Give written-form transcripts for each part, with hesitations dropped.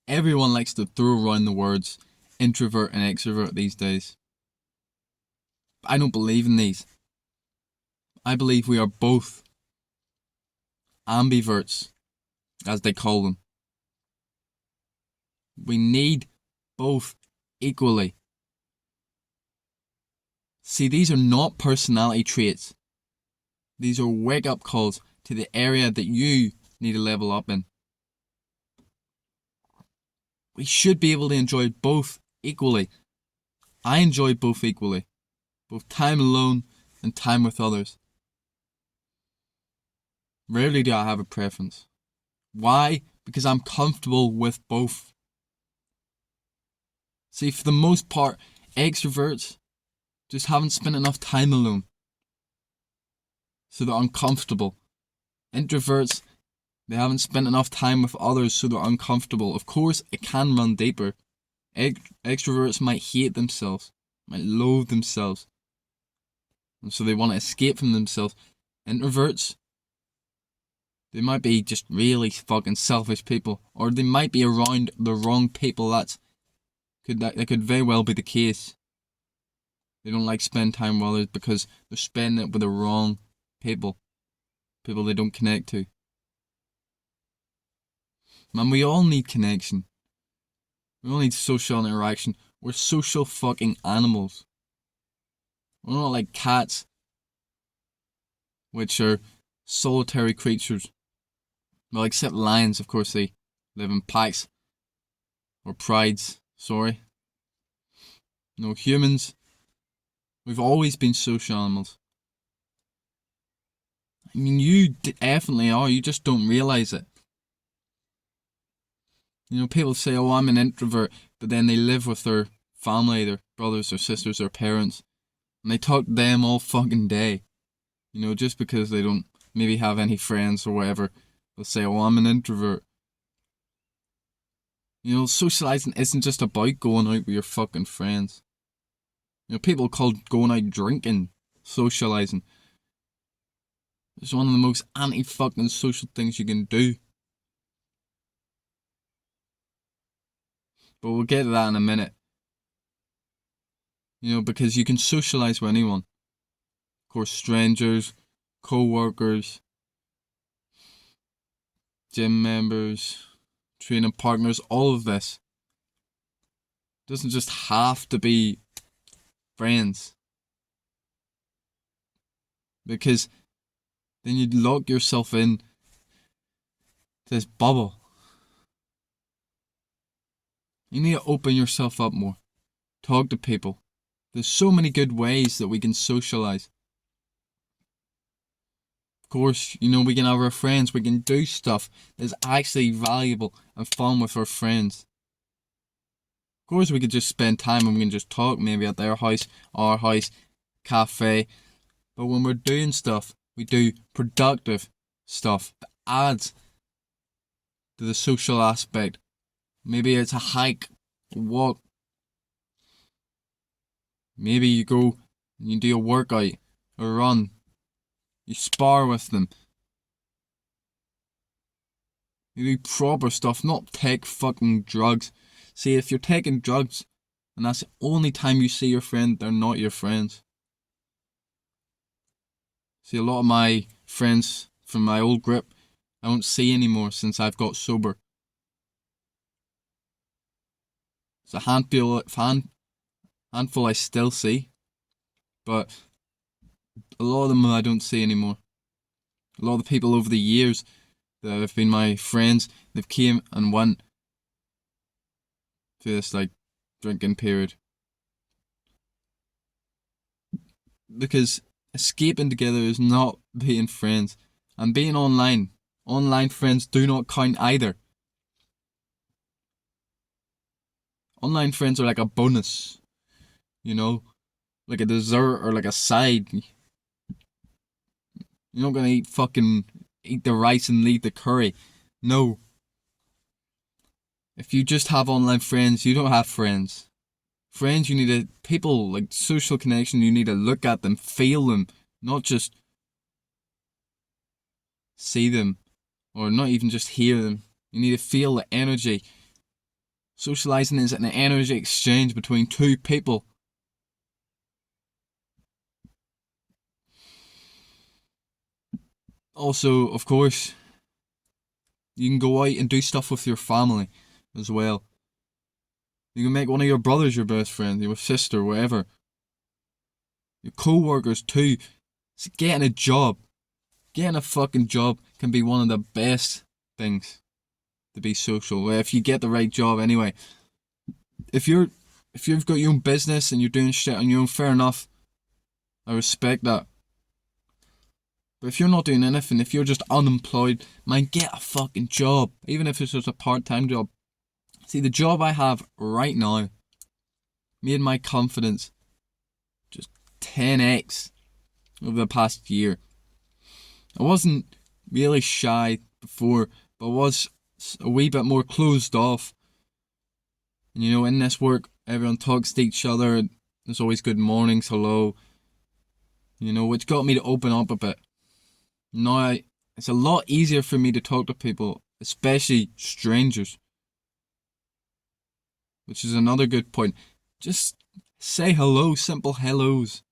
Everyone likes to throw around the words introvert and extrovert these days. I don't believe in these. I believe we are both ambiverts, as they call them. We need both equally. See, these are not personality traits. These are wake-up calls to the area that you need to level up in. We should be able to enjoy both equally. I enjoy both equally. Both time alone and time with others. Rarely do I have a preference. Why? Because I'm comfortable with both. See, for the most part, extroverts just haven't spent enough time alone. So they're uncomfortable. Introverts, they haven't spent enough time with others, so they're uncomfortable. Of course, it can run deeper. Extroverts might hate themselves, might loathe themselves, and so they want to escape from themselves. Introverts, they might be just really fucking selfish people, or they might be around the wrong people. That could very well be the case. They don't like spend time with others because they're spending it with the wrong people they don't connect to. Man, we all need connection. We all need social interaction. We're social fucking animals. We're not like cats, which are solitary creatures. Well, except lions, of course, they live in packs. Or prides, sorry. No, humans, we've always been social animals. I mean, you definitely are, you just don't realise it. You know, people say, oh, I'm an introvert, but then they live with their family, their brothers, their sisters, their parents, and they talk to them all fucking day. You know, just because they don't maybe have any friends or whatever, they'll say, oh, I'm an introvert. You know, socialising isn't just about going out with your fucking friends. You know, people call going out drinking socialising. It's one of the most anti-fucking social things you can do. But we'll get to that in a minute. You know, because you can socialise with anyone. Of course, strangers, co-workers, gym members, training partners, all of this doesn't just have to be friends. Because then you'd lock yourself in this bubble. You need to open yourself up more. Talk to people. There's so many good ways that we can socialise. Of course, you know, we can have our friends, we can do stuff that's actually valuable and fun with our friends. Of course, we could just spend time and we can just talk, maybe at their house, our house, cafe. But when we're doing stuff, we do productive stuff that adds to the social aspect. Maybe it's a hike, a walk. Maybe you go and you do a workout, a run. You spar with them. You do proper stuff, not take fucking drugs. See, if you're taking drugs and that's the only time you see your friend, they're not your friends. See, a lot of my friends from my old group, I don't see anymore since I've got sober. It's a handful I still see, but a lot of them I don't see anymore. A lot of the people over the years that have been my friends, they've came and went through this like drinking period. Because escaping together is not being friends. And being online. Online friends do not count either. Online friends are like a bonus. You know? Like a dessert or like a side. You're not gonna eat the rice and leave the curry. No. If you just have online friends, you don't have friends. Friends, you need to, people, like social connection, you need to look at them, feel them, not just see them, or not even just hear them. You need to feel the energy. Socializing is an energy exchange between two people. Also, of course, you can go out and do stuff with your family as well. You can make one of your brothers your best friend, your sister, whatever. Your co-workers too. So getting a job. Getting a fucking job can be one of the best things to be social. If you get the right job anyway. If you've got your own business and you're doing shit on your own, fair enough. I respect that. But if you're not doing anything, if you're just unemployed, man, get a fucking job. Even if it's just a part-time job. See, the job I have right now made my confidence just 10x over the past year. I wasn't really shy before, but I was a wee bit more closed off. And in this work, everyone talks to each other. There's always good mornings, hello. Which got me to open up a bit. Now, it's a lot easier for me to talk to people, especially strangers. Which is another good point. Just say hello, simple hellos.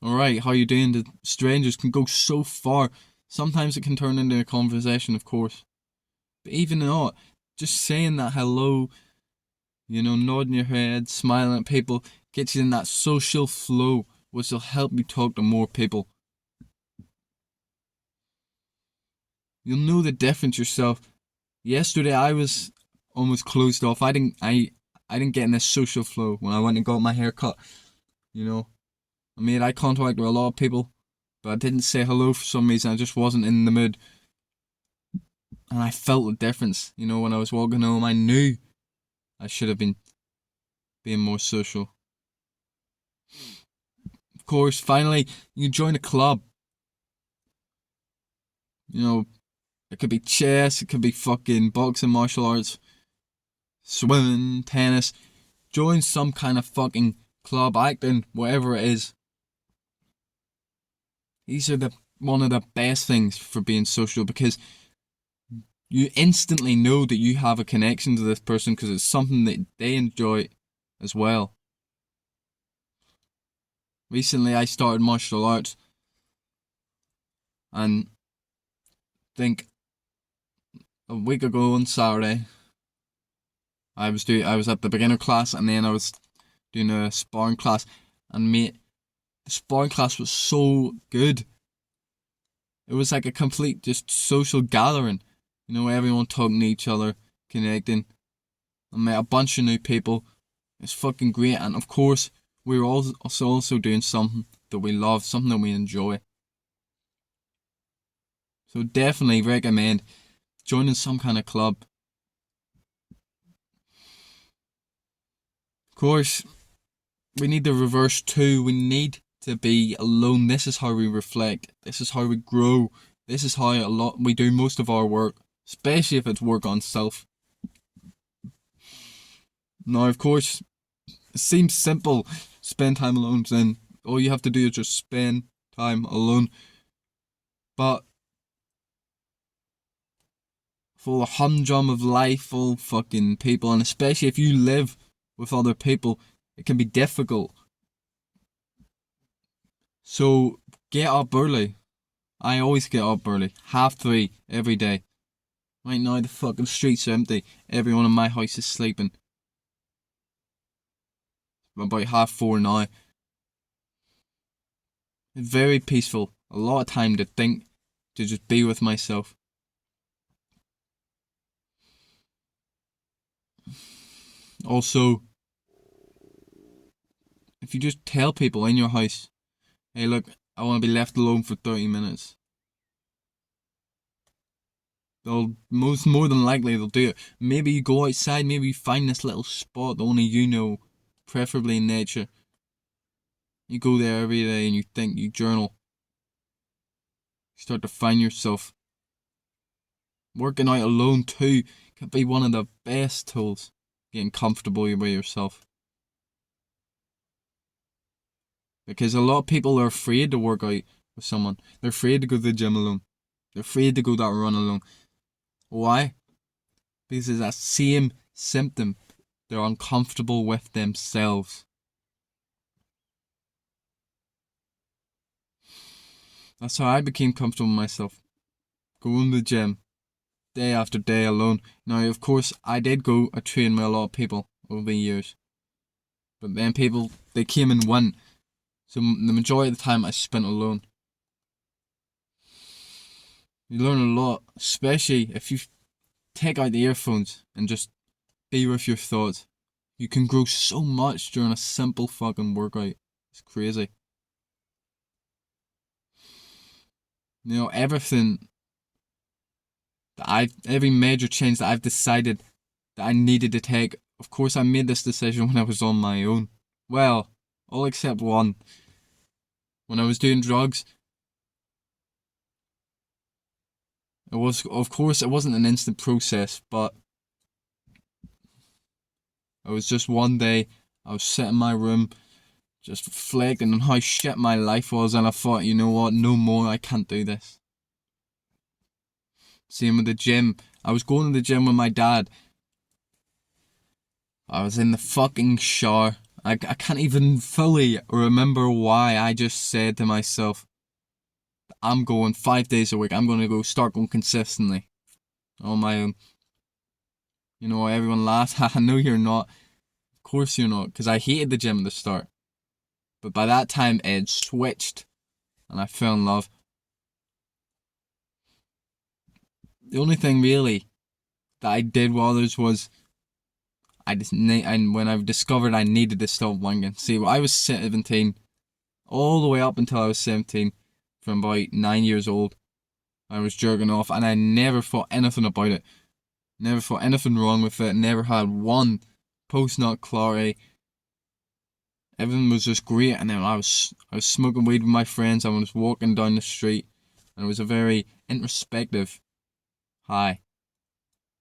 Alright, how you doing? The strangers can go so far. Sometimes it can turn into a conversation, of course. But even not, just saying that hello, nodding your head, smiling at people, gets you in that social flow, which will help you talk to more people. You'll know the difference yourself. Yesterday I was almost closed off. I didn't get in this social flow when I went and got my hair cut. I made eye contact with a lot of people, but I didn't say hello for some reason. I just wasn't in the mood. And I felt the difference. When I was walking home, I knew I should have been being more social. Of course, finally, you join a club. It could be chess, it could be fucking boxing, martial arts, swimming, tennis. Join some kind of fucking club, acting, whatever it is. These are one of the best things for being social, because you instantly know that you have a connection to this person because it's something that they enjoy as well. Recently I started martial arts, and I think a week ago on Saturday I was at the beginner class, and then I was doing a sparring class, and mate, the sparring class was so good. It was like a complete just social gathering. Everyone talking to each other, connecting. I met a bunch of new people. It's fucking great, and of course, we were also doing something that we love, something that we enjoy. So definitely recommend joining some kind of club. Of course, we need the reverse too. We need to be alone. This is how we reflect. This is how we grow. This is how we do most of our work, especially if it's work on self. Now, of course, it seems simple. Spend time alone, then all you have to do is just spend time alone. But for the humdrum of life, full fucking people, and especially if you live with other people, it can be difficult. So get up early. I always get up early, 3:30 every day. Right now the fucking streets are empty. Everyone in my house is sleeping. About 4:30 now. It's very peaceful. A lot of time to think, to just be with myself. Also, if you just tell people in your house, hey look, I want to be left alone for 30 minutes. They'll more than likely they'll do it. Maybe you go outside, maybe you find this little spot that only you know, preferably in nature. You go there every day and you think, you journal. You start to find yourself. Working out alone too can be one of the best tools. Getting comfortable with yourself. Because a lot of people are afraid to work out with someone. They're afraid to go to the gym alone. They're afraid to go that run alone. Why? Because it's that same symptom. They're uncomfortable with themselves. That's how I became comfortable with myself. Going to the gym, day after day alone. Now, of course, I did go a train with a lot of people over the years. But then people, they came and went. So the majority of the time I spent alone. You learn a lot, especially if you take out the earphones and just be with your thoughts. You can grow so much during a simple fucking workout. It's crazy. You know, every major change that I've decided that I needed to take, of course I made this decision when I was on my own. Well, all except one. When I was doing drugs, of course it wasn't an instant process, but it was just one day, I was sitting in my room, just reflecting on how shit my life was, and I thought, you know what, no more, I can't do this. Same with the gym. I was going to the gym with my dad. I was in the fucking shower. I can't even fully remember why I just said to myself, I'm going 5 days a week. I'm going to start going consistently on my own. You know, everyone laughs. I know you're not. Of course you're not, because I hated the gym at the start. But by that time, it had switched, and I fell in love. The only thing really that I did with others was when I discovered I needed to stop wanking. See, when I was 17, all the way up until I was 17, from about 9 years old, I was jerking off, and I never thought anything about it. Never thought anything wrong with it. Never had one post-nut clarity. Everything was just great, and then I was smoking weed with my friends. I was walking down the street, and it was a very introspective high.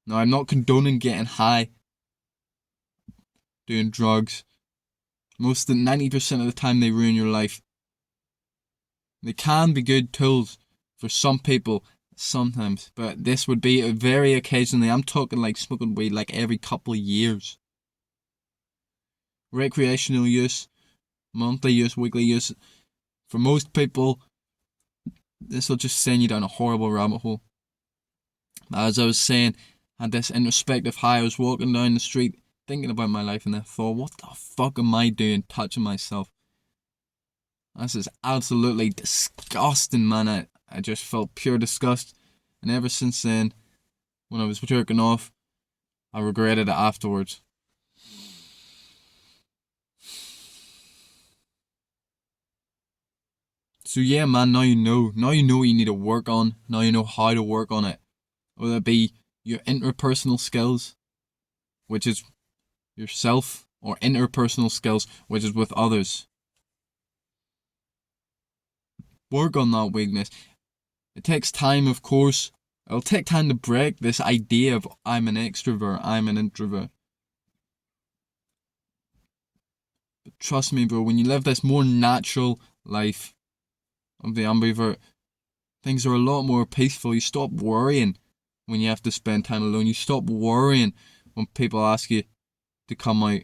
Now, I'm not condoning getting high, doing drugs. 90% of the time they ruin your life. They can be good tools for some people sometimes, but this would be very occasionally. I'm talking like smoking weed like every couple of years. Recreational use, monthly use, weekly use. For most people, this will just send you down a horrible rabbit hole. As I was saying, I had this introspective high. I was walking down the street thinking about my life, and I thought, what the fuck am I doing touching myself? This is absolutely disgusting, man. I just felt pure disgust. And ever since then, when I was jerking off, I regretted it afterwards. So yeah, man, now you know. Now you know what you need to work on. Now you know how to work on it. Whether it be your interpersonal skills, which is yourself, or interpersonal skills, which is with others. Work on that weakness. It takes time, of course. It'll take time to break this idea of I'm an extrovert, I'm an introvert. But trust me, bro, when you live this more natural life of the ambivert, things are a lot more peaceful. You stop worrying when you have to spend time alone. You stop worrying when people ask you to come out.